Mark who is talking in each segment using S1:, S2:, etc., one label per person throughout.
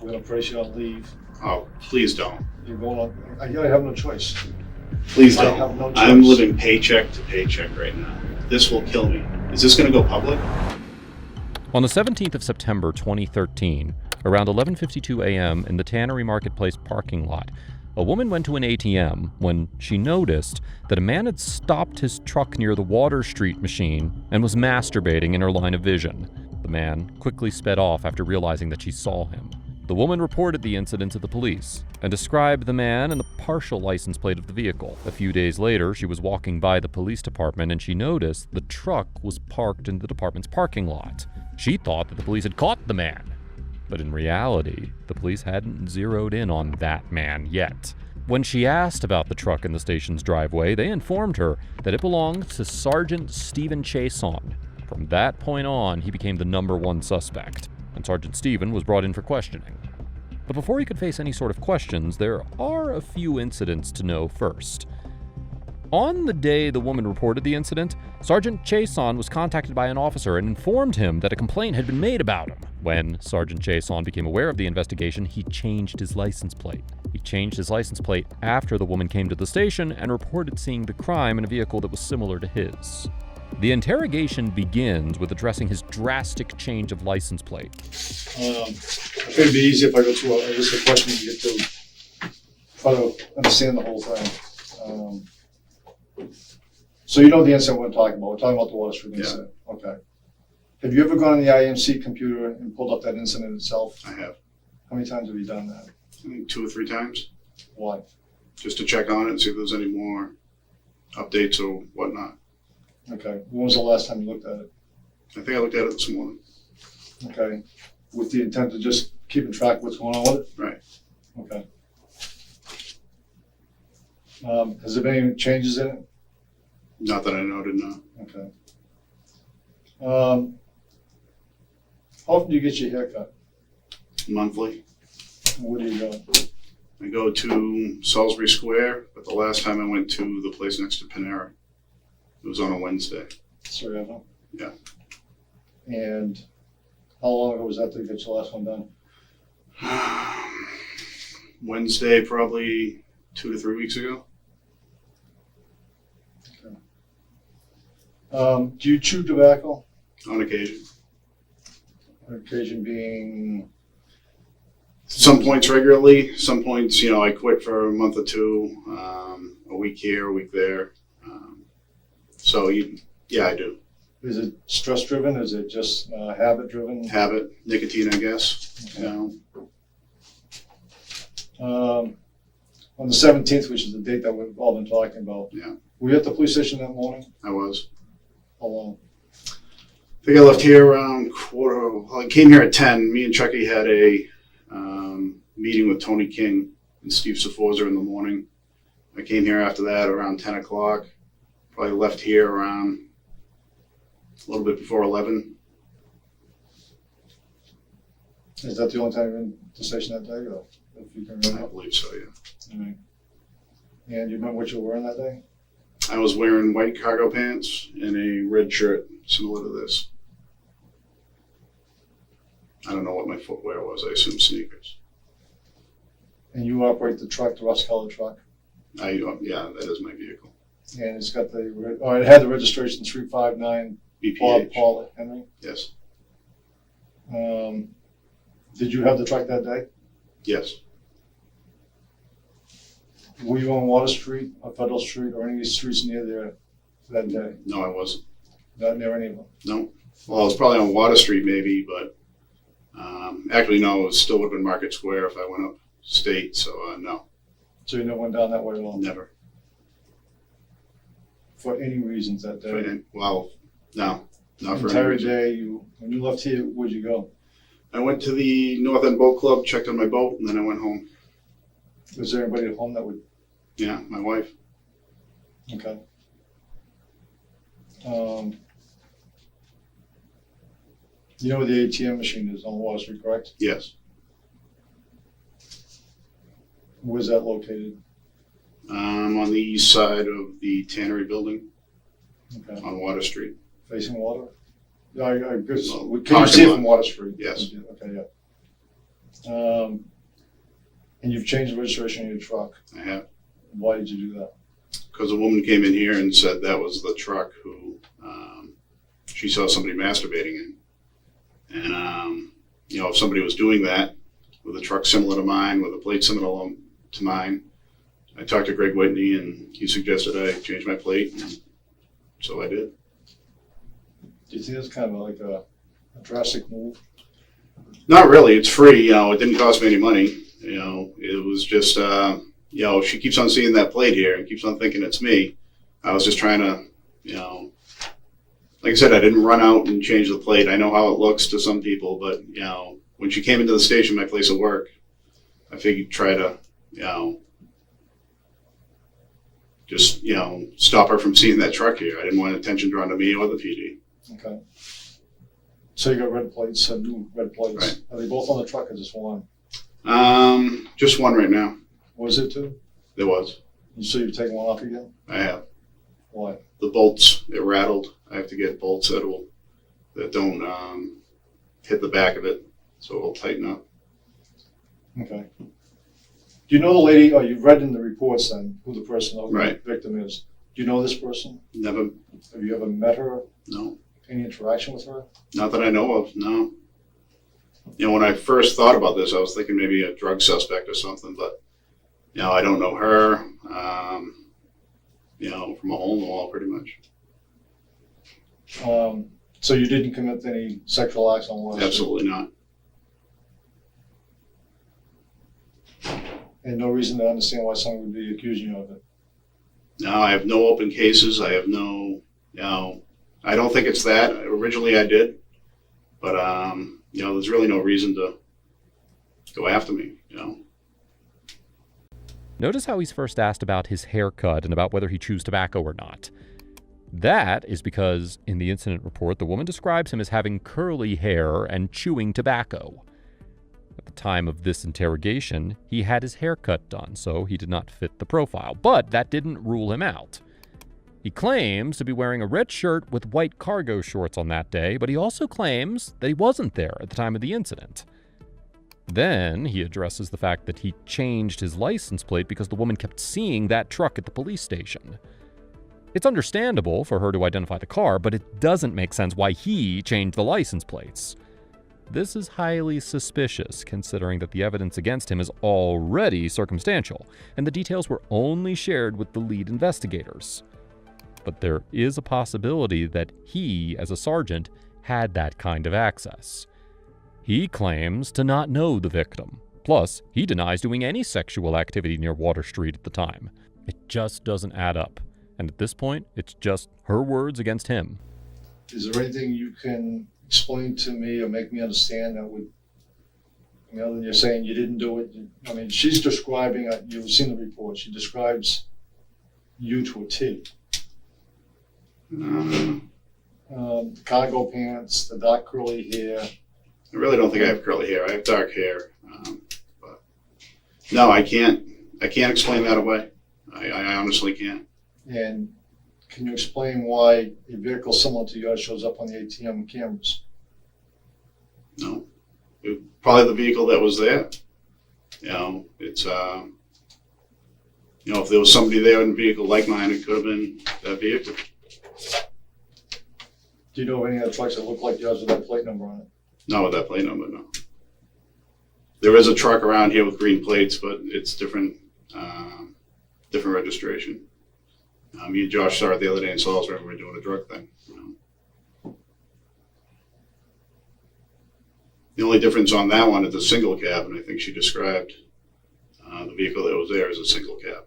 S1: We're going to place you on leave.
S2: Oh, please don't.
S1: You're going on. I have no choice.
S2: Please
S1: I
S2: don't.
S1: have no choice.
S2: I'm living paycheck to paycheck right now. This will kill me. Is this going to go public?
S3: On the 17th of September 2013, around 11:52 a.m. in the Tannery Marketplace parking lot, a woman went to an ATM when she noticed that a man had stopped his truck near the Water Street machine and was masturbating in her line of vision. The man quickly sped off after realizing that she saw him. The woman reported the incident to the police and described the man and the partial license plate of the vehicle. A few days later, she was walking by the police department and she noticed the truck was parked in the department's parking lot. She thought that the police had caught the man, but in reality, the police hadn't zeroed in on that man yet. When she asked about the truck in the station's driveway, they informed her that it belonged to Sergeant Stephen Chason. From that point on, he became the #1 suspect, and Sergeant Stephen was brought in for questioning. But before he could face any sort of questions, there are a few incidents to know first. On the day the woman reported the incident, Sergeant Chason was contacted by an officer and informed him that a complaint had been made about him. When Sergeant Chason became aware of the investigation, he changed his license plate. He changed his license plate after the woman came to the station and reported seeing the crime in a vehicle that was similar to his. The interrogation begins with addressing his drastic change of license plate.
S1: I think it'd be easy if I go through a list of questions to get to try to understand the whole thing. So you know the incident we're talking about. We're talking about the Water Street incident. Yeah. Okay. Have you ever gone on the IMC computer and pulled up that incident itself?
S2: I have.
S1: How many times have you done that?
S2: I think 2 or 3 times.
S1: Why?
S2: Just to check on it and see if there's any more updates or whatnot.
S1: Okay. When was the last time you looked at it?
S2: I think I looked at it this morning.
S1: Okay. With the intent of just keeping track of what's going on with it?
S2: Right.
S1: Okay. Has there been any changes in it?
S2: Not that I noted, no.
S1: Okay. How often do you get your hair cut?
S2: Monthly.
S1: Where do you go?
S2: I go to Salisbury Square, but the last time I went to the place next to Panera, it was on a Wednesday.
S1: Sorry, Evan.
S2: Yeah.
S1: And how long ago was that to get your last one done?
S2: Wednesday, probably 2 to 3 weeks ago.
S1: Okay. Do you chew tobacco?
S2: On occasion.
S1: On occasion being?
S2: Some points regularly, some points, I quit for a month or two, a week here, a week there. Yeah, I do.
S1: Is it stress driven? Is it just habit driven?
S2: Habit, nicotine, I guess.
S1: Okay. On the 17th, which is the date that we've all been talking about.
S2: Yeah.
S1: Were you at the police station that morning?
S2: I was.
S1: How long?
S2: I think I left here around I came here at 10. Me and Chucky had a meeting with Tony King and Steve Sforza in the morning. I came here after that around 10 o'clock. Probably left here around a little bit before 11.
S1: Is that the only time you were in the station that day, or if you can remember?
S2: I believe so, yeah.
S1: All right. And you remember what you were wearing that day?
S2: I was wearing white cargo pants and a red shirt similar to this. I don't know what my footwear was. I assume sneakers.
S1: And you operate the truck, the rust-colored truck?
S2: Yeah, that is my vehicle.
S1: And it's got it had the registration 359
S2: BPH.
S1: Paul Henry?
S2: Yes.
S1: Did you have the truck that day?
S2: Yes.
S1: Were you on Water Street or Federal Street or any of these streets near there that day?
S2: No, I wasn't.
S1: Not near any of them?
S2: No. Well, I was probably on Water Street maybe, but actually no, it still would have been Market Square if I went up state, so no.
S1: So you never went down that way at all?
S2: Never.
S1: For any reasons that day?
S2: Well, no. Not for
S1: the entire
S2: any reason.
S1: day, when you left here, where'd you go?
S2: I went to the North End Boat Club, checked on my boat, and then I went home.
S1: Was there anybody at home that would?
S2: Yeah, my wife.
S1: Okay. You know where the ATM machine is on Water Street, correct?
S2: Yes.
S1: Where's that located?
S2: On the east side of the Tannery building.
S1: Okay.
S2: On Water Street.
S1: Facing water? Yeah, I guess.
S2: Well,
S1: Can you see it
S2: lot.
S1: from Water Street?
S2: Yes.
S1: Okay, yeah. And you've changed the registration of your truck.
S2: I have.
S1: Why did you do that?
S2: Because a woman came in here and said that was the truck who she saw somebody masturbating in. And, if somebody was doing that with a truck similar to mine, with a plate similar to mine, I talked to Greg Whitney and he suggested I change my plate. And so I did.
S1: Do you think that's kind of like a drastic move?
S2: Not really. It's free. It didn't cost me any money. It was just, she keeps on seeing that plate here and keeps on thinking it's me. I was just trying to, like I said, I didn't run out and change the plate. I know how it looks to some people, but, when she came into the station, my place of work, I figured try to, just, stop her from seeing that truck here. I didn't want attention drawn to me or the PD.
S1: Okay. So you got red plates, new red plates.
S2: Right.
S1: Are they both on the truck or just one?
S2: Just one right now.
S1: Was it two?
S2: There was.
S1: So you've taken one off again?
S2: I have.
S1: Why?
S2: The bolts, it rattled. I have to get bolts that don't hit the back of it, so it'll tighten up.
S1: Okay. Do you know the lady, you've read in the reports then, who the person, who
S2: Right.
S1: the victim is. Do you know this person?
S2: Never,
S1: Have you ever met her?
S2: no.
S1: Any interaction with her?
S2: Not that I know of, no. When I first thought about this, I was thinking maybe a drug suspect or something, but, I don't know her, from a hole in the wall pretty much.
S1: So you didn't commit any sexual acts on Wall
S2: Absolutely not.
S1: And no reason to understand why someone would be accusing you of it?
S2: No, I have no open cases. I have no, I don't think it's that. Originally I did, but, there's really no reason to go after me,
S3: Notice how he's first asked about his haircut and about whether he chews tobacco or not. That is because, in the incident report, the woman describes him as having curly hair and chewing tobacco. At the time of this interrogation, he had his haircut done, so he did not fit the profile. But that didn't rule him out. He claims to be wearing a red shirt with white cargo shorts on that day, but he also claims that he wasn't there at the time of the incident. Then he addresses the fact that he changed his license plate because the woman kept seeing that truck at the police station. It's understandable for her to identify the car, but it doesn't make sense why he changed the license plates. This is highly suspicious, considering that the evidence against him is already circumstantial, and the details were only shared with the lead investigators. But there is a possibility that he, as a sergeant, had that kind of access. He claims to not know the victim. Plus, he denies doing any sexual activity near Water Street at the time. It just doesn't add up. And at this point, it's just her words against him.
S1: Is there anything you can explain to me or make me understand that would, other than you're saying you didn't do it? She's describing, you've seen the report, she describes you to a T. The cargo pants, the dark curly hair.
S2: I really don't think I have curly hair. I have dark hair. But no, I can't explain that away. I honestly can't.
S1: And can you explain why a vehicle similar to yours shows up on the ATM cameras?
S2: No. Probably the vehicle that was there. It's, if there was somebody there in a vehicle like mine, it could have been that vehicle.
S1: Do you know of any other trucks that look like yours with that plate number on it?
S2: Not with that plate number, no. There is a truck around here with green plates, but it's different registration. Me and Josh saw it the other day in Salisbury when we were doing a drug thing. The only difference on that one is the single cab, and I think she described the vehicle that was there as a single cab.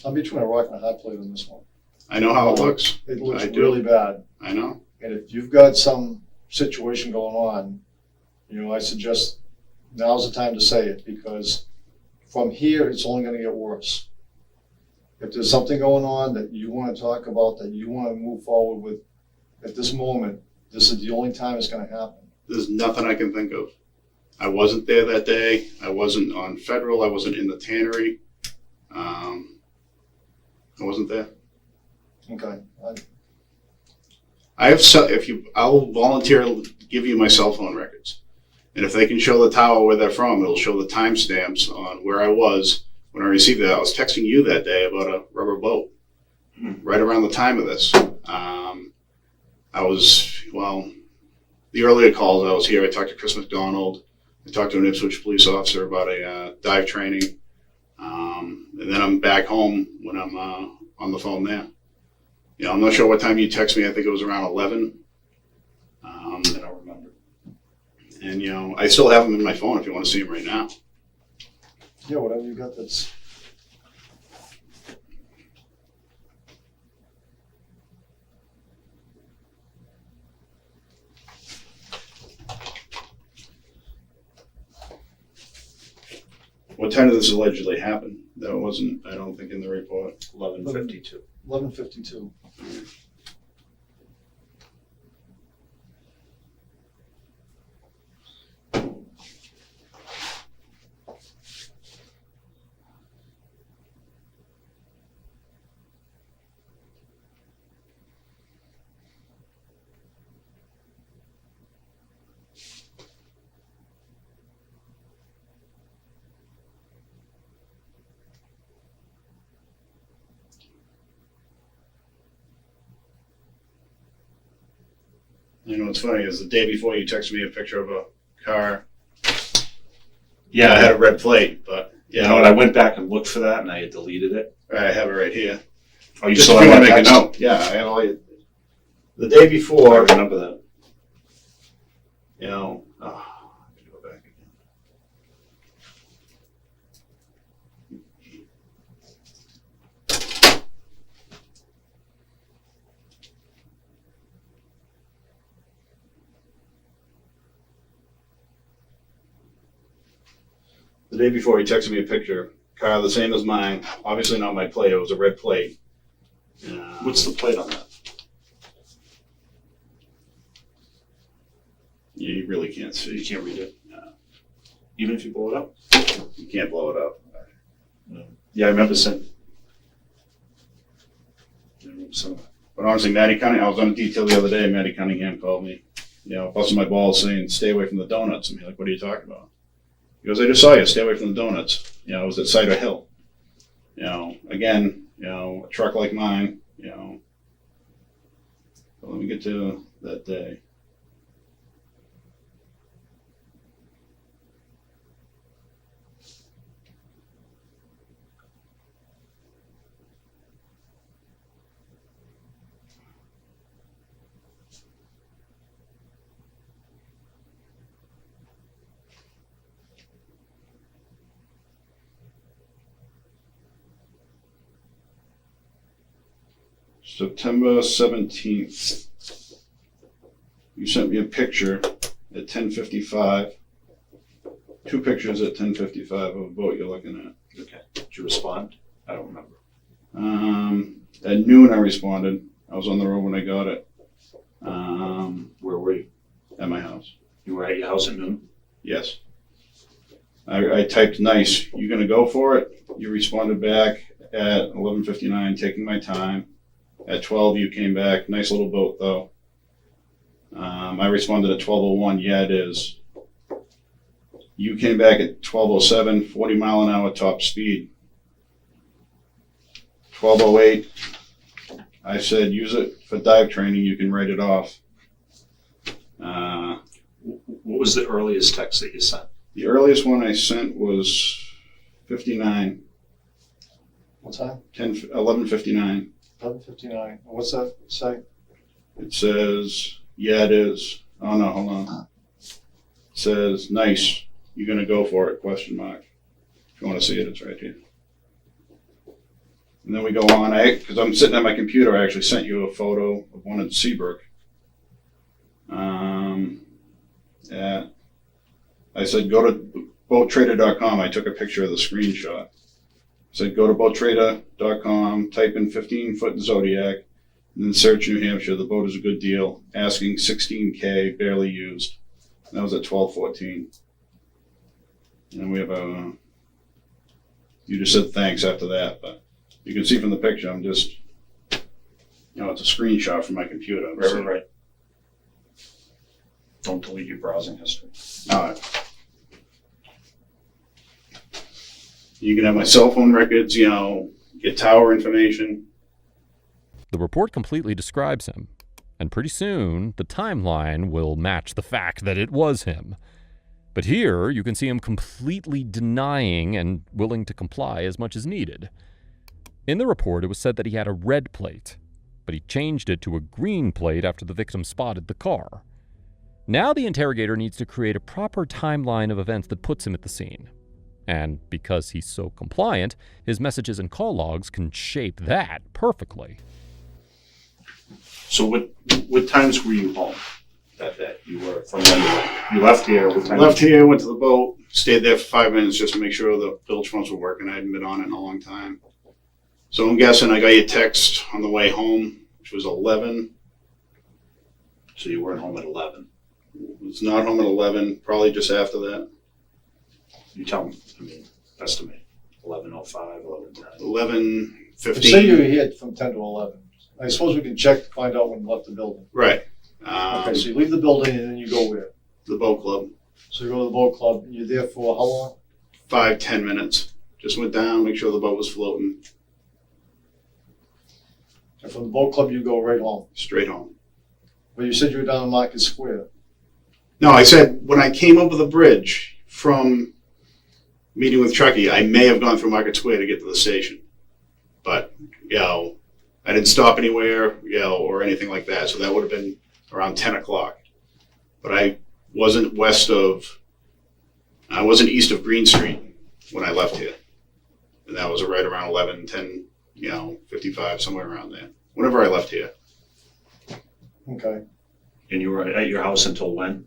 S1: I'm between a rock and a hard plate on this one.
S2: I know how it looks.
S1: It looks
S2: I do.
S1: really bad.
S2: I know.
S1: And if you've got some situation going on, I suggest now's the time to say it, because from here, it's only going to get worse. If there's something going on that you want to talk about, that you want to move forward with, at this moment, this is the only time it's going to happen.
S2: There's nothing I can think of. I wasn't there that day. I wasn't on Federal. I wasn't in the Tannery. I wasn't there.
S1: Okay.
S2: I'll volunteer to give you my cell phone records. And if they can show the tower where they're from, it'll show the timestamps on where I was when I received that. I was texting you that day about a rubber boat, right around the time of this. The earlier calls I was here, I talked to Chris McDonald. I talked to an Ipswich police officer about a dive training. And then I'm back home when I'm on the phone there. I'm not sure what time you text me. I think it was around 11.
S4: I don't remember.
S2: And, I still have them in my phone if you want to see them right now.
S1: Yeah, whatever you got that's.
S2: What time did this allegedly happen? That wasn't, I don't think, in the report.
S4: 11:52.
S1: 11:52.
S2: What's funny is the day before you texted me a picture of a car.
S4: Yeah,
S2: I had a red plate, but
S4: you know what? I went back and looked for that, and I had deleted it.
S2: I have it right here.
S4: Oh, you
S2: Just
S4: still
S2: if you
S4: have
S2: want
S4: that
S2: to make a
S4: text?
S2: note. Yeah, I have all your, the day
S4: I
S2: before.
S4: remember that.
S2: I have to go back again. The day before, he texted me a picture, car the same as mine, obviously not my plate, it was a red plate.
S4: What's the plate on that?
S2: You really can't
S4: You
S2: see.
S4: can't read it. Even if you blow it up?
S2: You can't blow it up.
S4: Yeah, I remember saying.
S2: But honestly, Matty Cunningham, I was on a detail the other day, and Matty Cunningham called me, busting my balls saying, stay away from the donuts. I'm like, what are you talking about? He goes, I just saw you, stay away from the donuts. It was at Cider Hill. Again, a truck like mine, but let me get to that day. September 17th. You sent me a picture at 10:55. Two pictures at 10:55 of a boat you're looking at.
S4: Okay. Did you respond? I don't remember.
S2: At noon I responded. I was on the road when I got it.
S4: Where were you?
S2: At my house.
S4: You were at your house at noon?
S2: Yes. I typed nice. You gonna go for it? You responded back at 11:59, taking my time. At 12, you came back. Nice little boat, though. I responded at 12:01. Yeah, it is. You came back at 12:07, 40 mile an hour top speed. 12:08. I said, use it for dive training. You can write it off.
S4: What was the earliest text that you sent?
S2: The earliest one I sent was 59,
S1: What time?
S2: 11:59.
S1: 11:59. What's that say?
S2: It says, yeah, it is. Oh, no, hold on. It says, nice. You gonna go for it? Question mark. If you want to see it, it's right here. And then we go on. Because I'm sitting at my computer, I actually sent you a photo of one in Seabrook. I said, go to boattrader.com. I took a picture of the screenshot. I said, go to boattrader.com, type in 15-foot Zodiac, and then search New Hampshire. The boat is a good deal. Asking $16K, barely used. And that was at 12:14. And we have you just said thanks after that, but you can see from the picture, I'm just It's a screenshot from my computer.
S4: Right. Don't delete your browsing history.
S2: You can have my cell phone records, get tower information.
S3: The report completely describes him, and pretty soon the timeline will match the fact that it was him. But here you can see him completely denying and willing to comply as much as needed. In the report, it was said that he had a red plate, but he changed it to a green plate after the victim spotted the car. Now the interrogator needs to create a proper timeline of events that puts him at the scene. And because he's so compliant, his messages and call logs can shape that perfectly.
S4: So what times were you home that day? You were from when you left here? What time?
S2: Left here, went to the boat, stayed there for 5 minutes just to make sure the bilge pumps were working. I hadn't been on it in a long time. So I'm guessing I got your text on the way home, which was 11.
S4: So you weren't home at 11.
S2: Was not home at 11, probably just after that.
S4: You tell me. Estimate. 11:05, 11:10.
S2: 11:15.
S1: Say you were here from 10 to 11. I suppose we can check to find out when you left the building.
S2: Right.
S1: Okay, so you leave the building and then you go where?
S2: The boat club.
S1: So you go to the boat club, and you're there for how long?
S2: 5-10 minutes. Just went down, make sure the boat was floating,
S1: And from the boat club, you go right home.
S2: straight home.
S1: But you said you were down in Market Square.
S2: No, I said when I came over the bridge from meeting with Truckee, I may have gone through Market Square to get to the station. But, I didn't stop anywhere, or anything like that. So that would have been around 10 o'clock. But I wasn't east of Green Street when I left here. And that was right around 11, 10, 55, somewhere around there. Whenever I left here.
S1: Okay.
S4: And you were at your house until when?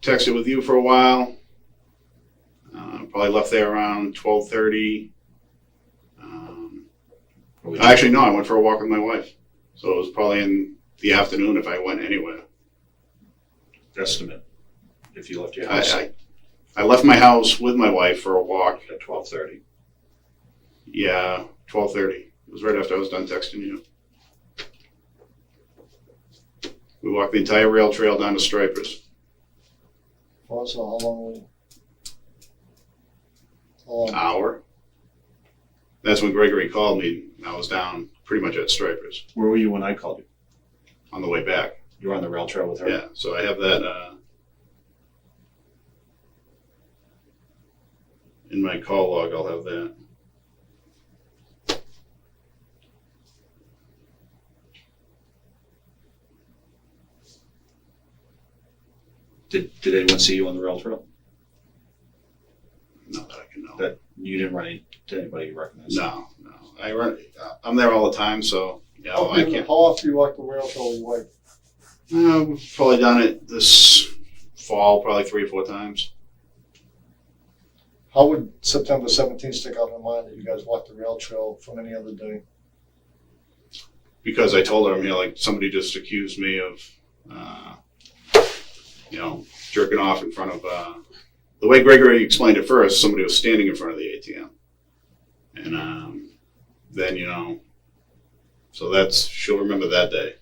S2: Texted with you for a while. Probably left there around 12:30. Actually, no, I went for a walk with my wife. So it was probably in the afternoon if I went anywhere.
S4: Estimate. If you left your house
S2: I left my house with my wife for a walk.
S4: at 12:30.
S2: Yeah, 12:30. It was right after I was done texting you. We walked the entire rail trail down to Stripers.
S1: Also, how long were you? How long?
S2: Hour. That's when Gregory called me. I was down pretty much at Stripers
S4: Where were you when I called you?
S2: on the way back.
S4: You were on the rail trail with her?
S2: Yeah, so I have that in my call log. I'll have that.
S4: Did anyone see you on the rail trail?
S2: Not that I can know.
S4: That you didn't run into anybody you recognize?
S2: No. I'm there all the time, so I can't.
S1: How often do you walk the rail trail with your wife?
S2: We've probably done it this fall, probably 3 or 4 times.
S1: How would September 17th stick out in mind that you guys walked the rail trail from any other day?
S2: Because I told her, somebody just accused me of, jerking off in front of, the way Gregory explained it first, somebody was standing in front of the ATM. And then, so she'll remember that day.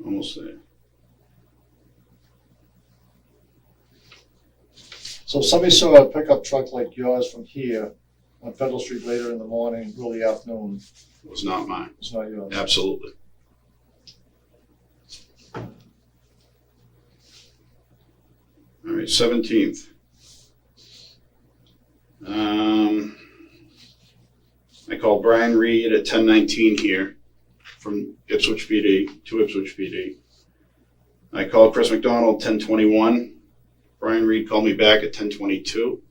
S2: Almost there.
S1: So if somebody saw a pickup truck like yours from here on Federal Street later in the morning, early afternoon,
S2: It was not mine.
S1: it's not yours.
S2: Absolutely. All right, 17th. I called Brian Reed at 10:19 here from Ipswich PD to Ipswich PD. I called Chris McDonald 10:21. Brian Reed called me back at 10:22.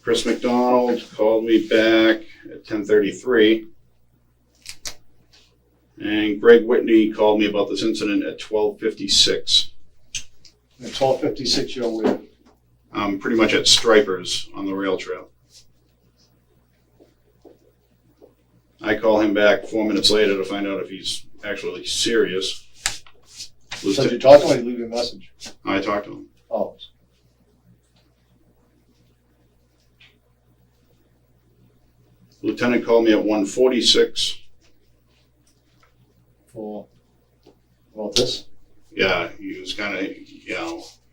S2: Chris McDonald called me back at 10:33. And Greg Whitney called me about this incident at 12:56.
S1: At 12:56, you're where?
S2: Pretty much at Stripers on the rail trail. I call him back 4 minutes later to find out if he's actually serious.
S1: So did you talk to him or did you leave a message?
S2: I talked to him.
S1: Oh.
S2: Lieutenant called me at 1:46.
S1: For about this?
S2: Yeah, he was kind of,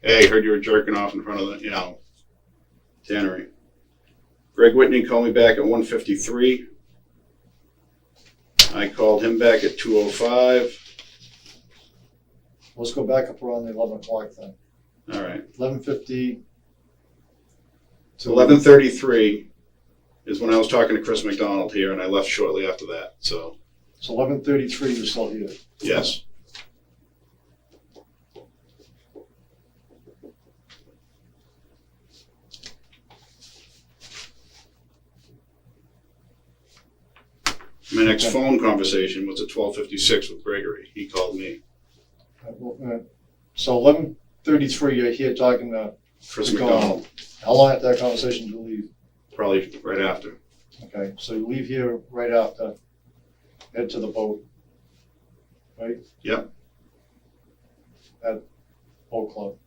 S2: hey, heard you were jerking off in front of the, tannery. Greg Whitney called me back at 1:53. I called him back at 2:05.
S1: Let's go back up around the 11 o'clock thing.
S2: All right.
S1: 11:50 to
S2: 11:33 is when I was talking to Chris McDonald here, and I left shortly after that. So,
S1: 11:33, you're still here.
S2: yes. My next phone conversation was at 12:56 with Gregory. He called me.
S1: So 11:33, you're here talking to
S2: Chris
S1: McDonald.
S2: McDonald,
S1: How long after that conversation did you leave?
S2: probably right after.
S1: Okay, so you leave here right after, head to the boat, right?
S2: Yep.
S1: At boat club.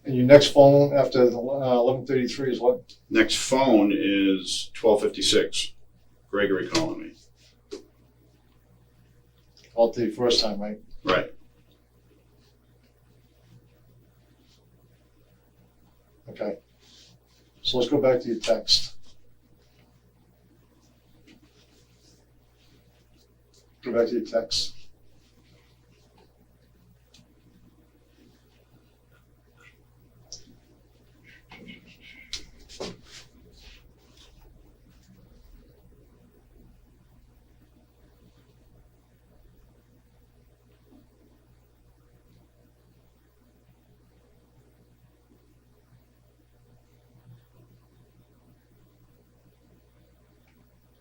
S1: And your next phone after the 11:33 is what?
S2: Next phone is 12:56. Gregory calling me.
S1: About the first time, right?
S2: Right.
S1: Okay. So let's go back to your text. Go back to your text.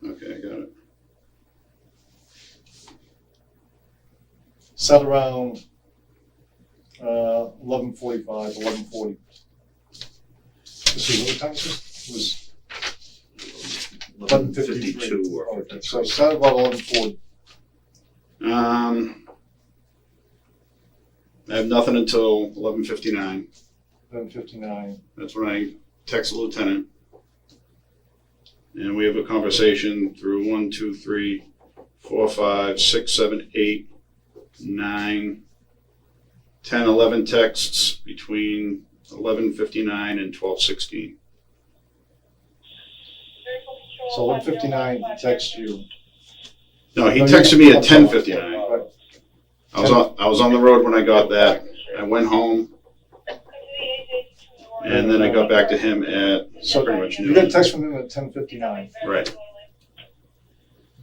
S2: Okay, I got it.
S1: Set around 11:45, 11:40. This is what time is this? It was 11:53.
S4: or
S1: Okay, so set about 11:40.
S2: I have nothing until 11:59.
S1: 11:59.
S2: That's when I text the lieutenant. And we have a conversation through 1, 2, 3, 4, 5, 6, 7, 8, 9, 10, 11 texts between 11:59 and 12:16.
S1: So 11:59, he texts you.
S2: No, he
S1: No,
S2: texted me at 10:59.
S1: Right.
S2: I was on the road when I got that. I went home, and then I got back to him at
S1: So
S2: pretty much
S1: you got a
S2: noon.
S1: text from him at 10:59
S2: Right.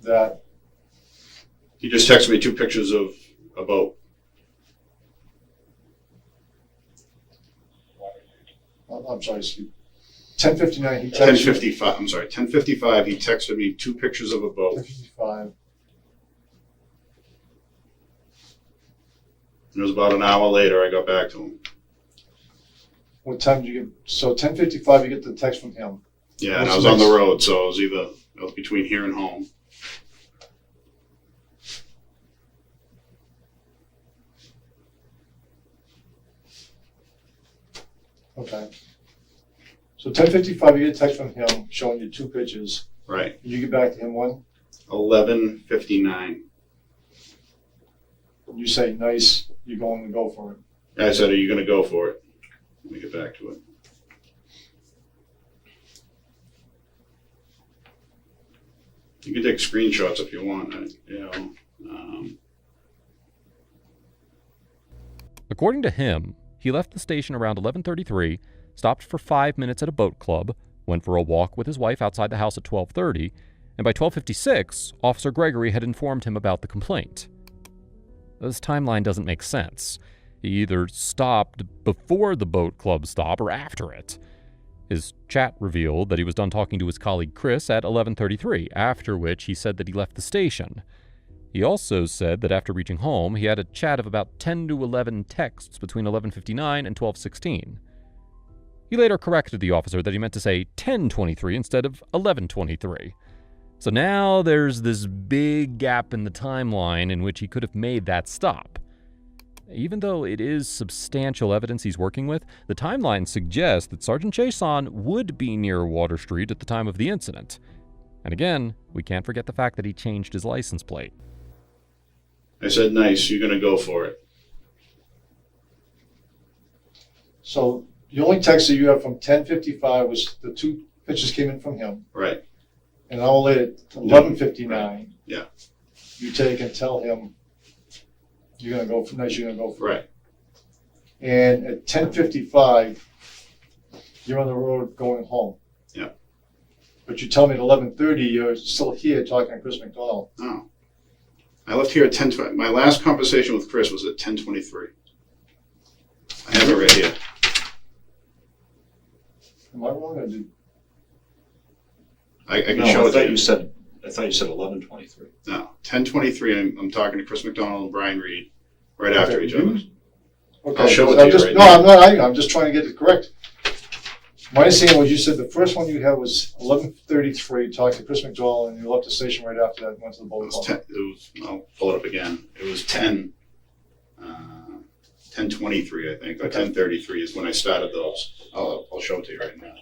S1: that,
S2: He just texted me 2 pictures of a boat.
S1: I'm sorry, Steve. 10:59, he texts you.
S2: 10:55. I'm sorry. 10:55. He texted me 2 pictures of a boat.
S1: 10:55.
S2: And it was about an hour later I got back to him.
S1: What time did you get? So 10:55, you get the text from him.
S2: Yeah, and
S1: What's
S2: I was on the
S1: next?
S2: road, so I was between here and home.
S1: Okay. So 10:55, you get a text from him showing you 2 pictures.
S2: Right.
S1: You get back to him when?
S2: 11:59.
S1: You say, nice, you're going to go for it.
S2: I said, "Are you going to go for it?" Let me get back to it. You can take screenshots if you want.
S3: According to him, he left the station around 11:33, stopped for 5 minutes at a boat club, went for a walk with his wife outside the house at 12:30, and by 12:56, Officer Gregory had informed him about the complaint. This timeline doesn't make sense. He either stopped before the boat club stop or after it. His chat revealed that he was done talking to his colleague Chris at 11:33, after which he said that he left the station. He also said that after reaching home, he had a chat of about 10 to 11 texts between 11:59 and 12:16. He later corrected the officer that he meant to say 10:23 instead of 11:23. So now there's this big gap in the timeline in which he could have made that stop. Even though it is substantial evidence he's working with, the timeline suggests that Sergeant Chason would be near Water Street at the time of the incident. And again, we can't forget the fact that he changed his license plate.
S2: I said, nice, you're going to go for it.
S1: So the only text that you have from 10:55 was the two pictures came in from him.
S2: Right.
S1: And an hour later, 11:59.
S2: Yeah.
S1: You take and tell him you're going to go for nice, you're going to go for it.
S2: Right.
S1: And at 10:55, you're on the road going home.
S2: Yeah.
S1: But you tell me at 11:30, you're still here talking to Chris McDonald.
S2: No. I left here at 10:20. My last conversation with Chris was at 10:23. I have it right here.
S1: Am I wrong? Or did,
S2: I can
S4: No,
S2: show
S4: I
S2: it
S4: thought
S2: to
S4: you
S2: you.
S4: said 11:23.
S2: No, 10:23. I'm talking to Chris McDonald and Brian Reed right after
S1: Okay.
S2: each other.
S1: okay.
S2: I'll show it
S1: I'm
S2: to you
S1: just,
S2: right
S1: no,
S2: now.
S1: I'm not arguing. I'm just trying to get it correct. My understanding was you said the first one you had was 11:33, talked to Chris McDonald, and you left the station right after that and went to the
S2: It
S1: boat
S2: was
S1: club.
S2: 10. I'll pull it up again. It was 10:23, I think, or
S1: Okay.
S2: 10:33 is when I started those. I'll show it to you right now.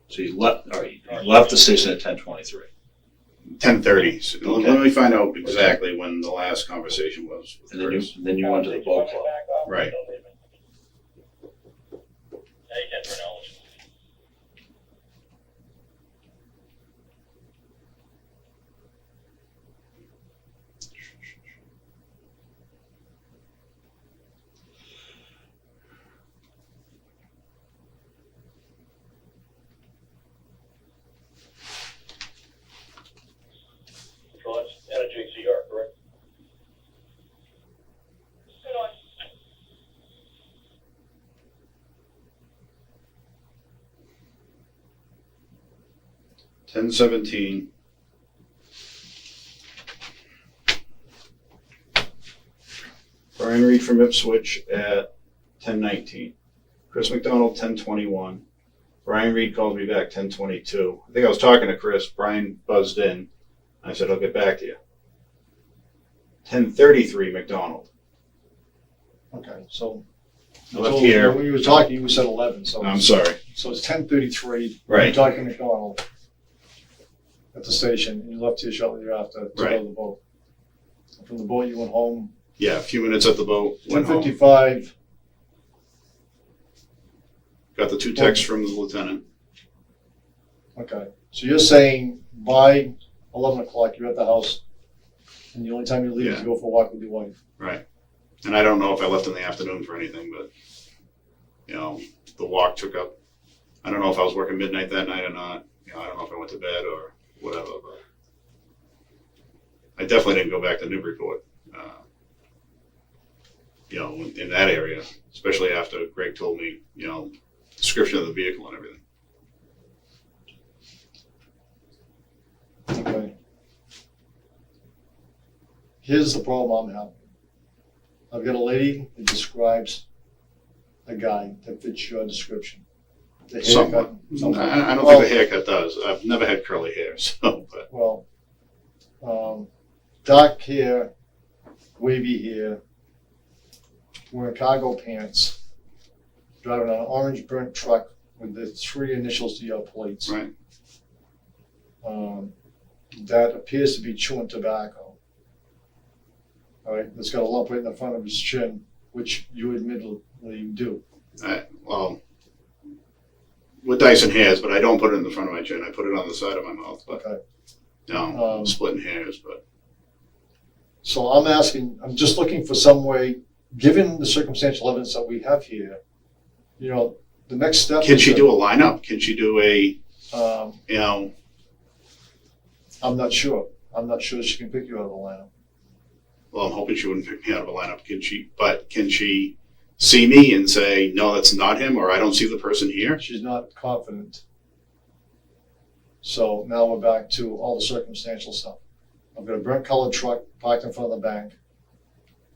S4: So you left the station at 10:23.
S2: 10:30. So
S4: Okay.
S2: Let me find out exactly when the last conversation was with
S4: And then
S2: Chris.
S4: you went to the boat club.
S2: Right.
S5: So that's NJCR, correct? Good on.
S2: 10:17. Brian Reed from Ipswich at 10:19. Chris McDonald 10:21. Brian Reed called me back 10:22. I think I was talking to Chris. Brian buzzed in. I said, I'll get back to you. 10:33 McDonald.
S1: Okay, so.
S2: I left here.
S1: When you were talking, you said 11, so.
S2: I'm sorry.
S1: So it's 10:33.
S2: Right.
S1: You're talking to McDonald at the station, and you left here shortly thereafter to go
S2: Right.
S1: to the boat. From the boat, you went home.
S2: Yeah, a few minutes at the boat. Went home.
S1: 10:55.
S2: Got the two texts from the lieutenant.
S1: Okay, so you're saying by 11 o'clock, you're at the house, and the only time you leave is to go for a walk with your wife.
S2: Right. And I don't know if I left in the afternoon for anything, but, you know, the walk took up, I don't know if I was working midnight that night or not. You know, I don't know if I went to bed or whatever, but I definitely didn't go back to Newburyport, you know, in that area, especially after Greg told me, you know, description of the vehicle and everything.
S1: Okay. Here's the problem I'm having. I've got a lady that describes a guy that fits your description. The haircut.
S2: Somewhat.
S1: something.
S2: I don't
S1: Well,
S2: think the haircut does. I've never had curly hair, so, but,
S1: Well, dark hair, wavy hair, wearing cargo pants, driving an orange burnt truck with the three initials to your plates.
S2: right.
S1: That appears to be chewing tobacco. All right, it's got a lump right in the front of his chin, which you admittedly do.
S2: Well, with Dyson hairs, but I don't put it in the front of my chin. I put it on the side of my mouth, but,
S1: Okay.
S2: you know, splitting hairs, but.
S1: So I'm just looking for some way, given the circumstantial evidence that we have here, you know, the next step.
S2: Can
S1: is
S2: she
S1: that,
S2: do a lineup? Can she do a,
S1: Um,
S2: you know,
S1: I'm not sure. I'm not sure she can pick you out of the lineup.
S2: well, I'm hoping she wouldn't pick me out of a lineup. Can she see me and say, no, that's not him, or I don't see the person here?
S1: She's not confident. So now we're back to all the circumstantial stuff. I've got a burnt colored truck parked in front of the bank.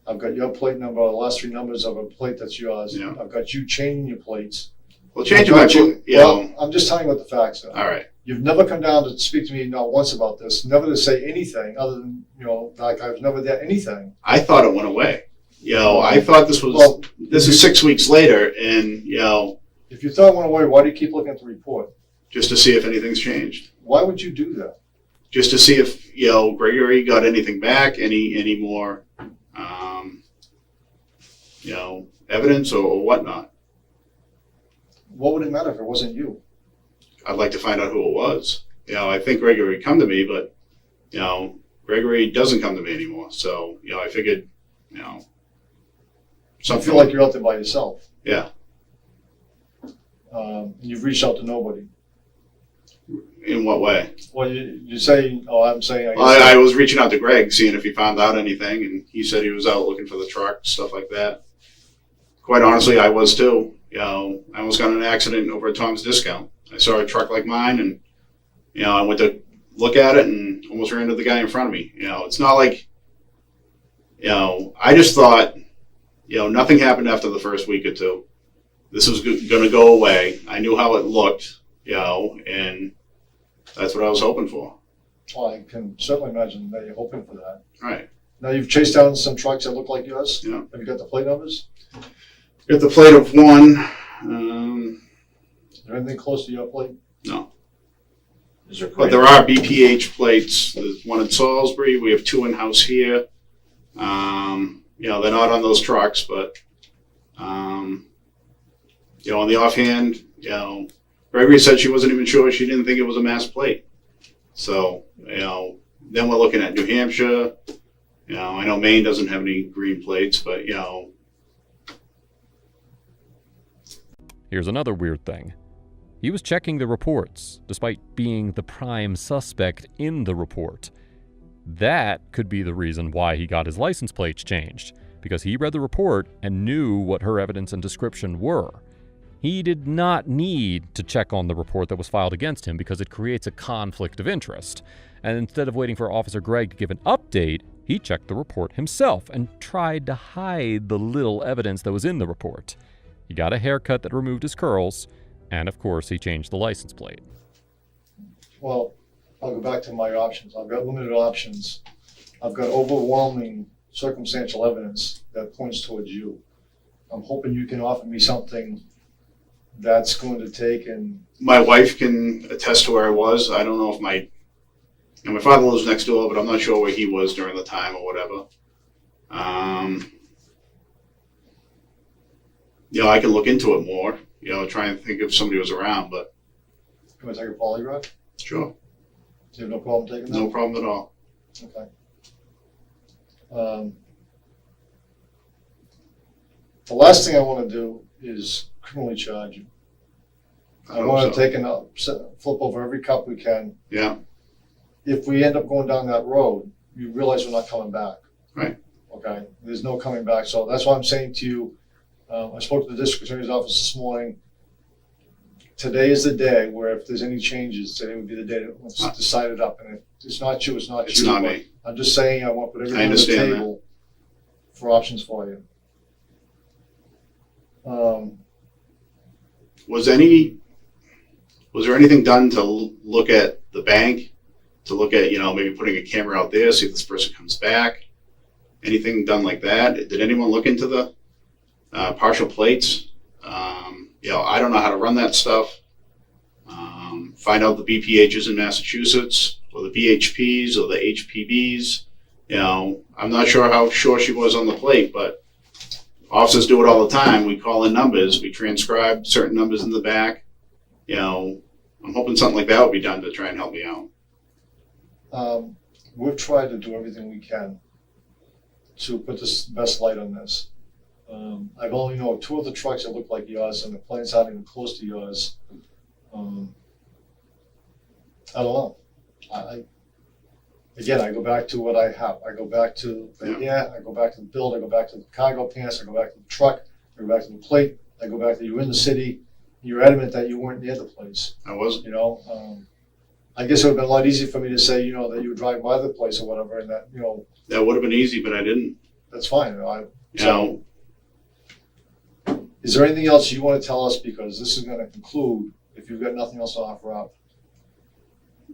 S1: I've got your plate number, the last three numbers of a plate that's yours.
S2: Yeah.
S1: I've got you changing your plates.
S2: Well, changing my, you
S1: Well,
S2: know,
S1: I'm just telling you what the facts are.
S2: all right.
S1: You've never come down to speak to me not once about this, never to say anything other than, like I've never done anything.
S2: I thought it went away. I thought this was,
S1: Well,
S2: this is 6 weeks later, and,
S1: if you thought it went away, why do you keep looking at the report?
S2: just to see if anything's changed.
S1: Why would you do that?
S2: Just to see if, Gregory got anything back, any more, evidence or whatnot.
S1: What would it matter if it wasn't you?
S2: I'd like to find out who it was. I think Gregory would come to me, but, Gregory doesn't come to me anymore. So, I figured,
S1: I
S2: something.
S1: feel like you're out there by yourself.
S2: Yeah.
S1: You've reached out to nobody.
S2: In what way?
S1: Well, you say, I'm saying,
S2: I was reaching out to Greg, seeing if he found out anything, and he said he was out looking for the truck, stuff like that. Quite honestly, I was too. I almost got in an accident over at Tom's Discount. I saw a truck like mine, and I went to look at it and almost ran into the guy in front of me. It's not like, I just thought, nothing happened after the first week or two. This was going to go away. I knew how it looked, and that's what I was hoping for.
S1: well, I can certainly imagine that you're hoping for that.
S2: All right.
S1: Now, you've chased down some trucks that look like yours?
S2: Yeah.
S1: Have you got the plate numbers?
S2: Got the plate of one.
S1: Is there anything close to your plate?
S2: No.
S4: Is there
S2: But there are BPH plates. There's one in Salisbury. We have two in-house here. They're not on those trucks, but, on the offhand, Gregory said she wasn't even sure. She didn't think it was a mass plate. So, then we're looking at New Hampshire. I know Maine doesn't have any green plates, but,
S3: Here's another weird thing. He was checking the reports, despite being the prime suspect in the report. That could be the reason why he got his license plates changed, because he read the report and knew what her evidence and description were. He did not need to check on the report that was filed against him because it creates a conflict of interest. And instead of waiting for Officer Gregg to give an update, he checked the report himself and tried to hide the little evidence that was in the report. He got a haircut that removed his curls, and of course he changed the license plate.
S1: Well, I'll go back to my options. I've got limited options. I've got overwhelming circumstantial evidence that points towards you. I'm hoping you can offer me something that's going to take and...
S2: my wife can attest to where I was. I don't know if my father lives next door, but I'm not sure where he was during the time or whatever. I can look into it more, try and think if somebody was around, but
S1: Can I take a polygraph?
S2: sure.
S1: Do you have no problem taking that?
S2: No problem at all.
S1: Okay. The last thing I want to do is criminally charge you. I
S2: hope
S1: want
S2: so.
S1: to take and flip over every cup we can.
S2: Yeah,
S1: If we end up going down that road, you realize we're not coming back.
S2: Right.
S1: Okay, there's no coming back. So that's why I'm saying to you, I spoke to the district attorney's office this morning. Today is the day where if there's any changes, today would be the day that let's decide it up. And if it's not you, it's not you.
S2: it's not
S1: but
S2: me.
S1: I'm just saying I want to put everything
S2: I
S1: on the
S2: understand that.
S1: table for options for you.
S2: Was there anything done to look at the bank, to look at, maybe putting a camera out there, see if this person comes back? Anything done like that? Did anyone look into the partial plates? I don't know how to run that stuff. Find out the BPHs in Massachusetts, or the BHPs, or the HPBs. I'm not sure how sure she was on the plate, but officers do it all the time. We call in numbers, we transcribe certain numbers in the back. I'm hoping something like that will be done to try and help me out.
S1: We've tried to do everything we can to put this best light on this. I've only known two of the trucks that look like yours, and the planes aren't even close to yours. I don't know. I go back to what I have. I go back to the hair, I go back to the build, I go back to the cargo pants, I go back to the truck, I go back to the plate, I go back to you in the city. You're adamant that you weren't near the place.
S2: I wasn't.
S1: I guess it would have been a lot easier for me to say, you know, that you would drive by the place or whatever, and that, you know,
S2: That would have been easy, but I didn't.
S1: that's fine. You know,
S2: You know,
S1: is there anything else you want to tell us? Because this is going to conclude if you've got nothing else to offer up.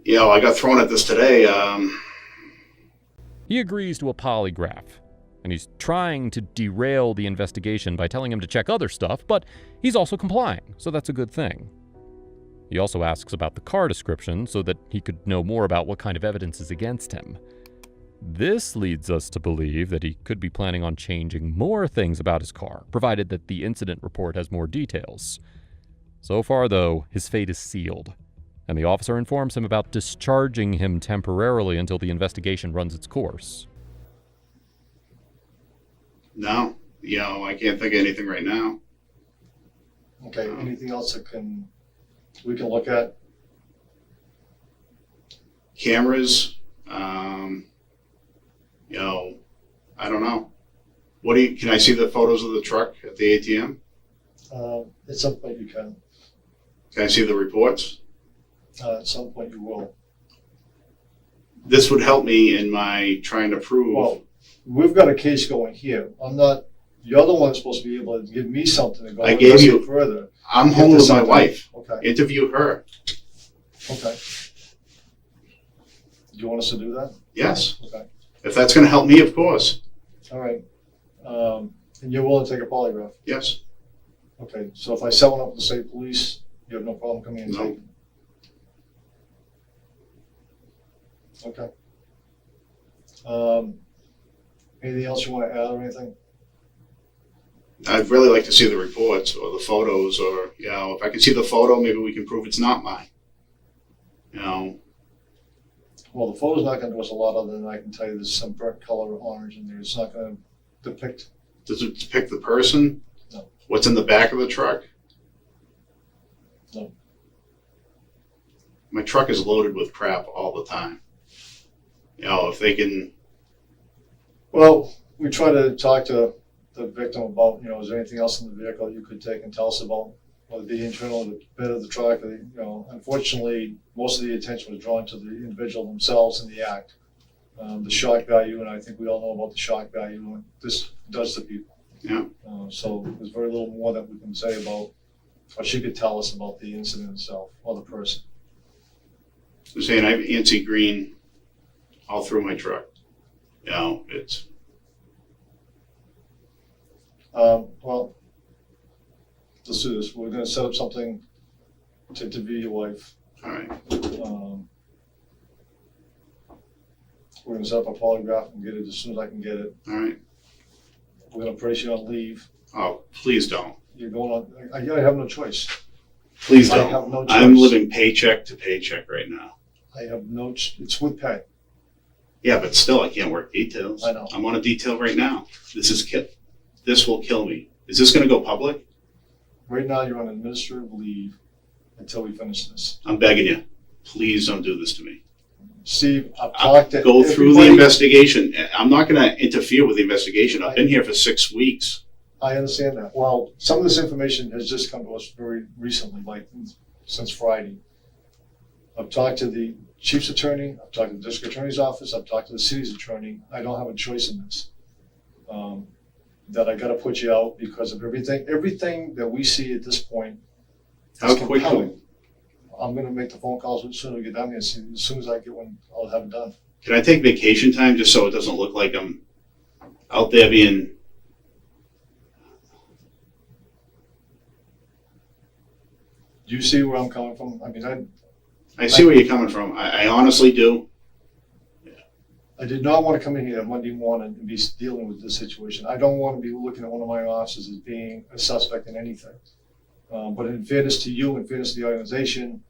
S2: I got thrown at this today.
S3: He agrees to a polygraph, and he's trying to derail the investigation by telling him to check other stuff, but he's also complying, so that's a good thing. He also asks about the car description so that he could know more about what kind of evidence is against him. This leads us to believe that he could be planning on changing more things about his car, provided that the incident report has more details. So far, though, his fate is sealed, and the officer informs him about discharging him temporarily until the investigation runs its course.
S2: No, I can't think of anything right now.
S1: Okay, anything else that we can look at?
S2: Cameras, I don't know. Can I see the photos of the truck at the ATM?
S1: At some point you can.
S2: Can I see the reports?
S1: At some point you will.
S2: This would help me in my trying to prove.
S1: Well, we've got a case going here. You're the one supposed to be able to give me something to go
S2: I gave you-
S1: further.
S2: I'm
S1: Get
S2: home
S1: this
S2: with my
S1: out.
S2: wife.
S1: Okay,
S2: Interview her.
S1: okay. Do you want us to do that?
S2: Yes.
S1: Okay,
S2: If that's going to help me, of course.
S1: all right. And you're willing to take a polygraph?
S2: Yes.
S1: Okay, so if I set one up with the state police, you have no problem coming in and
S2: No.
S1: taking it? Okay. Anything else you want to add or anything?
S2: I'd really like to see the reports or the photos, or if I can see the photo, maybe we can prove it's not mine.
S1: Well, the photo's not going to do us a lot other than I can tell you there's some burnt color orange in there. It's not going to depict.
S2: Does it depict the person?
S1: No.
S2: What's in the back of the truck?
S1: No.
S2: My truck is loaded with crap all the time. If they can.
S1: Well, we try to talk to the victim about, is there anything else in the vehicle you could take and tell us about, whether it be internal or the bed of the truck. Unfortunately, most of the attention was drawn to the individual themselves in the act. The shock value, and I think we all know about the shock value, and what this does to people.
S2: Yeah.
S1: So there's very little more that we can say about, or she could tell us about the incident itself or the person.
S2: I'm saying I have ANSI green all through my truck. It's.
S1: Well, let's do this. We're going to set up something to interview your wife.
S2: All right.
S1: We're going to set up a polygraph and get it as soon as I can get it.
S2: All right.
S1: We're going to place you on leave.
S2: Oh, please don't.
S1: You're going on. I have no choice.
S2: Please
S1: I
S2: don't.
S1: have no choice.
S2: I'm living paycheck to paycheck right now.
S1: I have no. It's with pay.
S2: Yeah, but still, I can't work details.
S1: I know.
S2: I'm on a detail right now. This will kill me. Is this going to go public?
S1: Right now, you're on administrative leave until we finish this.
S2: I'm begging you. Please don't do this to me.
S1: Steve, I've talked to
S2: Go through the
S1: everybody.
S2: investigation. I'm not going to interfere with the investigation. I've been here for 6 weeks.
S1: I understand that. Well, some of this information has just come to us very recently, like since Friday. I've talked to the chief's attorney, I've talked to the district attorney's office, I've talked to the city's attorney. I don't have a choice in this. That I gotta put you out because of everything that we see at this point.
S2: How
S1: is
S2: quickly?
S1: compelling. I'm gonna make the phone calls as soon as we get down here. As soon as I get one, I'll have it done.
S2: Can I take vacation time just so it doesn't look like I'm out there being...
S1: Do you see where I'm coming from? I mean,
S2: I see where you're coming from. I honestly do.
S1: I did not want to come in here Monday morning and be dealing with this situation. I don't want to be looking at one of my officers as being a suspect in anything. But in fairness to you, in fairness to the organization,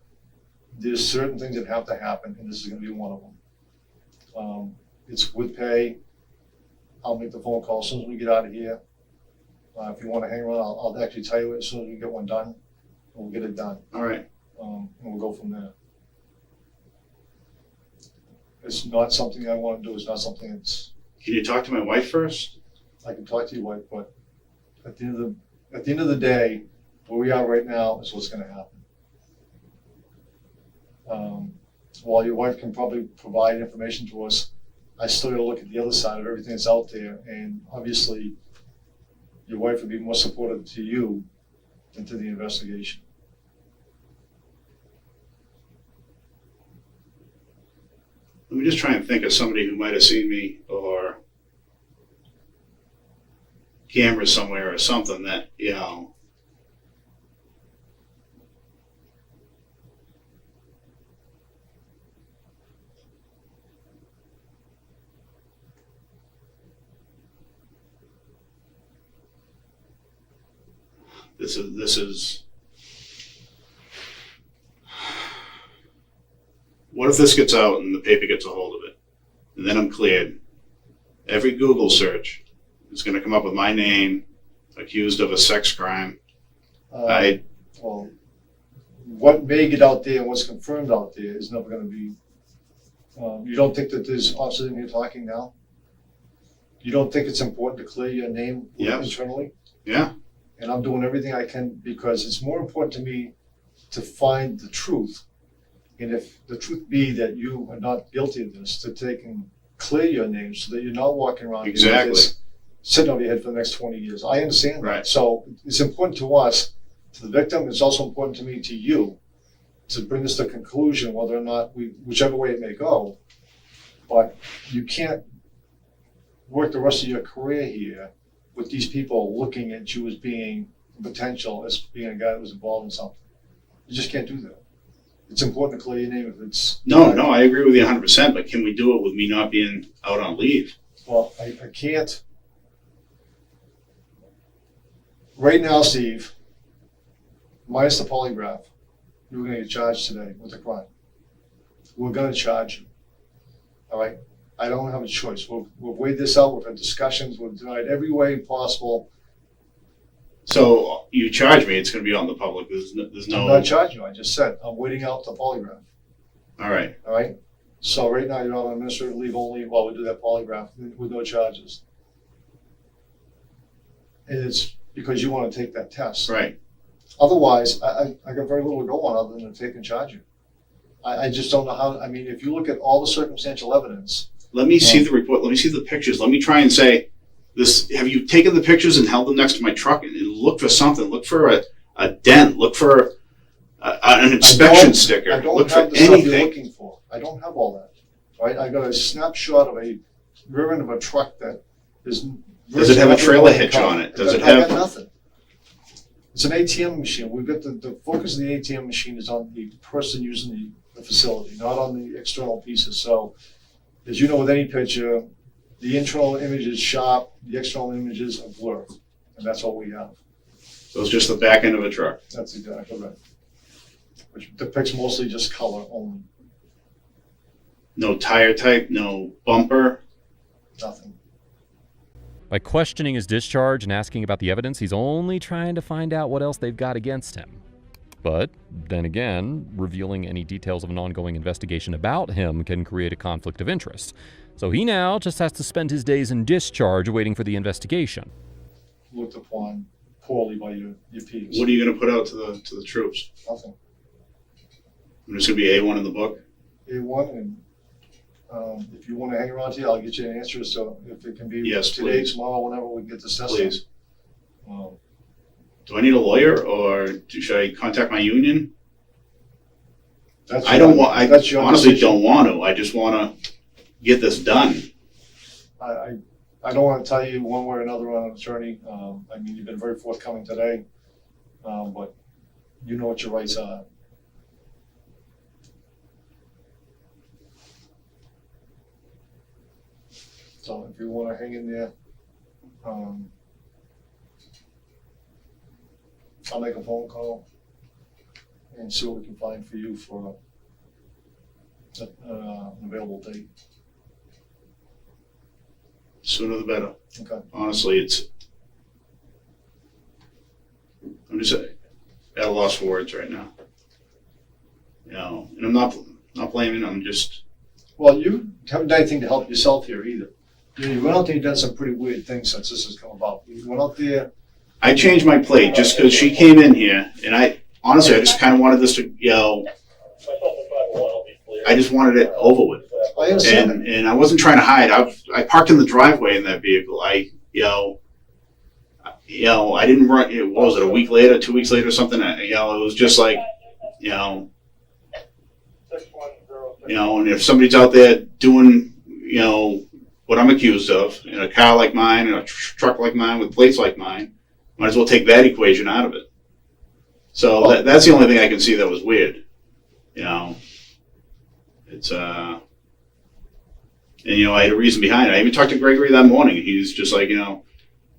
S1: there's certain things that have to happen, and this is going to be one of them. It's with pay. I'll make the phone call as soon as we get out of here. If you want to hang around, I'll actually tell you as soon as we get one done. We'll get it done,
S2: All right.
S1: and we'll go from there. It's not something I want to do. It's not something that's,
S2: Can you talk to my wife first?
S1: I can talk to your wife, but at the end of the day, where we are right now is what's going to happen. while your wife can probably provide information to us, I still gotta look at the other side of everything that's out there, and obviously, your wife would be more supportive to you than to the investigation.
S2: Let me just try and think of somebody who might have seen me or camera somewhere or something that, you know. This is. What if this gets out and the paper gets a hold of it? And then I'm cleared. Every Google search is going to come up with my name, accused of a sex crime.
S1: Well, what may get out there and what's confirmed out there is never gonna be, you don't think that there's officers in here talking now? You don't think it's important to clear your name
S2: Yes.
S1: internally?
S2: Yeah,
S1: And I'm doing everything I can because it's more important to me to find the truth. And if the truth be that you are not guilty of this, to take and clear your name so that you're not walking around here with
S2: Exactly.
S1: this sitting over your head for the next 20 years. I understand that.
S2: Right.
S1: So it's important to us, to the victim. It's also important to me, to you, to bring this to conclusion, whether or not whichever way it may go. But you can't work the rest of your career here with these people looking at you as being potential, as being a guy that was involved in something. You just can't do that. It's important to clear your name if it's.
S2: no, I agree with you 100%, but can we do it with me not being out on leave?
S1: Well, I can't. Right now, Steve, minus the polygraph, you're gonna get charged today with a crime. We're gonna charge you. All right? I don't have a choice. We've weighed this out, we've had discussions, we've tried every way possible.
S2: So you charge me, it's going to be on the public. There's
S1: I'm
S2: no.
S1: not charging you, I just said, I'm waiting out the polygraph.
S2: All right.
S1: All right? So right now, you're on administrative leave only while we do that polygraph with no charges. And it's because you want to take that test.
S2: Right.
S1: Otherwise, I got very little to go on other than to take and charge you. I just don't know how, I mean, if you look at all the circumstantial evidence.
S2: Let me see the report. Let me see the pictures. Let me try and say, this. Have you taken the pictures and held them next to my truck and look for something? Look for a dent. Look for an inspection sticker.
S1: I don't
S2: Look for
S1: have the stuff you're
S2: anything.
S1: looking for. I don't have all that. Right? I got a snapshot of a rear end of a truck that is.
S2: Does it have a trailer hitch on it? Does it
S1: I got
S2: have?
S1: nothing. It's an ATM machine. We've got the focus of the ATM machine is on the person using the facility, not on the external pieces. So, as you know, with any picture, the internal image is sharp, the external images are blurred, and that's all we have.
S2: So it's just the back end of a truck.
S1: That's exactly right. Which depicts mostly just color only,
S2: No tire type. No bumper.
S1: nothing.
S3: By questioning his discharge and asking about the evidence, he's only trying to find out what else they've got against him. But then again, revealing any details of an ongoing investigation about him can create a conflict of interest. So he now just has to spend his days in discharge waiting for the investigation.
S1: Looked upon poorly by your peers.
S2: What are you going to put out to the troops?
S1: Nothing.
S2: I'm just going to be A1 in the book.
S1: A1, and if you want to hang around here, I'll get you an answer. So if it can be
S2: Yes,
S1: today,
S2: please.
S1: tomorrow, whenever we can get this test
S2: Please.
S1: done.
S2: Do I need a lawyer, or should I contact my union?
S1: That's
S2: I don't want. I
S1: that's your
S2: honestly
S1: decision.
S2: don't want to. I just want to get this done.
S1: I don't want to tell you one way or another on an attorney. I mean, you've been very forthcoming today, but you know what your rights are. So if you want to hang in there, I'll make a phone call and see what we can find for you for an available date.
S2: Sooner the better.
S1: Okay.
S2: Honestly, I'm just at a loss for words right now. You know, and I'm not blaming. I'm just.
S1: Well, you haven't done anything to help yourself here either. You went out there and done some pretty weird things since this has come about. You went out there.
S2: I changed my plate just because she came in here, and I honestly, I just kind of wanted this to,
S5: Myself and 501 will be clear.
S2: I just wanted it over with.
S1: I understand that.
S2: And I wasn't trying to hide. I parked in the driveway in that vehicle. I didn't run. What was it? A week later, 2 weeks later, something. It was just like, and if somebody's out there doing, what I'm accused of in a car like mine, in a truck like mine, with plates like mine, might as well take that equation out of it. So that's the only thing I can see that was weird. It's and I had a reason behind it. I even talked to Gregory that morning. He was just like, you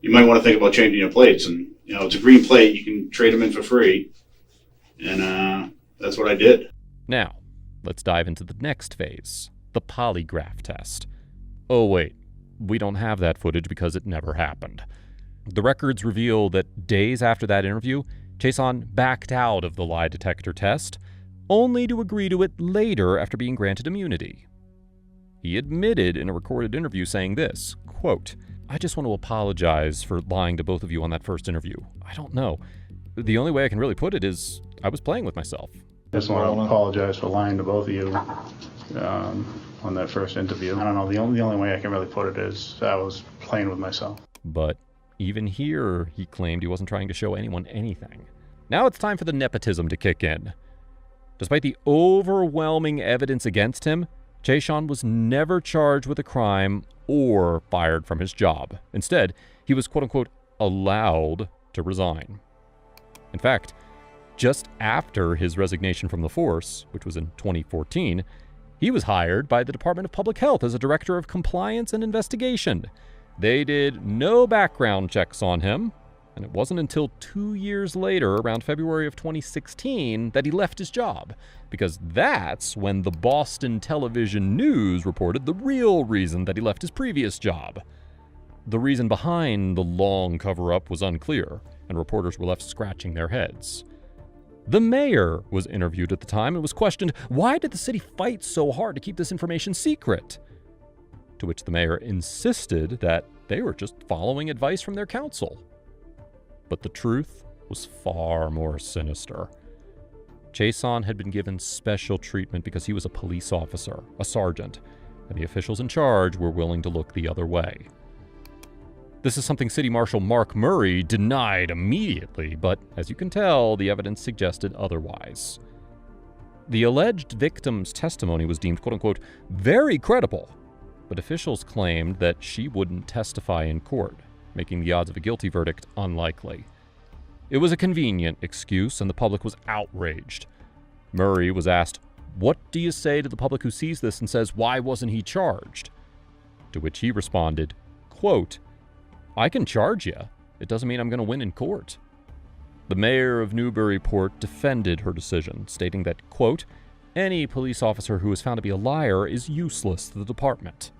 S2: might want to think about changing your plates, and it's a green plate. You can trade them in for free, and that's what I did.
S3: Now, let's dive into the next phase, the polygraph test. Oh wait, we don't have that footage because it never happened. The records reveal that days after that interview, Chason backed out of the lie detector test, only to agree to it later after being granted immunity. He admitted in a recorded interview saying this, quote, "I just want to apologize for lying to both of you on that first interview. I don't know. The only way I can really put it is I was playing with myself."
S6: I just want to apologize for lying to both of you on that first interview. I don't know, the only way I can really put it is I was playing with myself.
S3: But even here, he claimed he wasn't trying to show anyone anything. Now it's time for the nepotism to kick in. Despite the overwhelming evidence against him, Chason was never charged with a crime or fired from his job. Instead, he was quote-unquote allowed to resign. In fact, just after his resignation from the force, which was in 2014, he was hired by the Department of Public Health as a director of compliance and investigation. They did no background checks on him, and it wasn't until 2 years later, around February of 2016, that he left his job, because that's when the Boston Television News reported the real reason that he left his previous job. The reason behind the long cover-up was unclear, and reporters were left scratching their heads. The mayor was interviewed at the time and was questioned, why did the city fight so hard to keep this information secret? To which the mayor insisted that they were just following advice from their council. But the truth was far more sinister. Chason had been given special treatment because he was a police officer, a sergeant, and the officials in charge were willing to look the other way. This is something City Marshal Mark Murray denied immediately, but as you can tell, the evidence suggested otherwise. The alleged victim's testimony was deemed, quote-unquote, very credible, but officials claimed that she wouldn't testify in court, making the odds of a guilty verdict unlikely. It was a convenient excuse, and the public was outraged. Murray was asked, "What do you say to the public who sees this and says, why wasn't he charged?" To which he responded, quote, "I can charge you. It doesn't mean I'm going to win in court." The mayor of Newburyport defended her decision, stating that, quote, "Any police officer who is found to be a liar is useless to the department."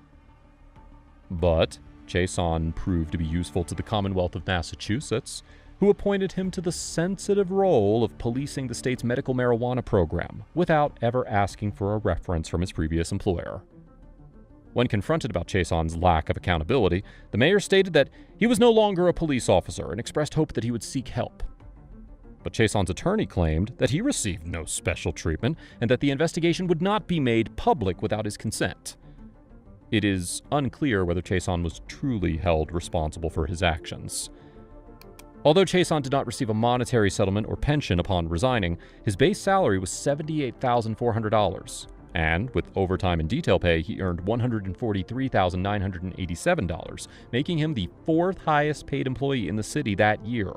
S3: But Chason proved to be useful to the Commonwealth of Massachusetts, who appointed him to the sensitive role of policing the state's medical marijuana program without ever asking for a reference from his previous employer. When confronted about Chason's lack of accountability, the mayor stated that he was no longer a police officer and expressed hope that he would seek help. But Chason's attorney claimed that he received no special treatment and that the investigation would not be made public without his consent. It is unclear whether Chason was truly held responsible for his actions. Although Chason did not receive a monetary settlement or pension upon resigning, his base salary was $78,400. And with overtime and detail pay, he earned $143,987, making him the fourth highest paid employee in the city that year.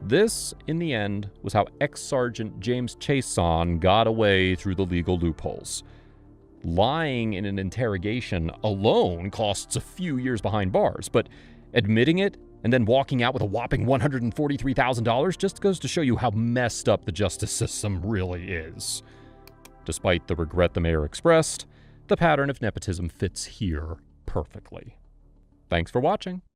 S3: This, in the end, was how ex-Sergeant James Chason got away through the legal loopholes. Lying in an interrogation alone costs a few years behind bars, but admitting it and then walking out with a whopping $143,000 just goes to show you how messed up the justice system really is. Despite the regret the mayor expressed, the pattern of nepotism fits here perfectly. Thanks for watching.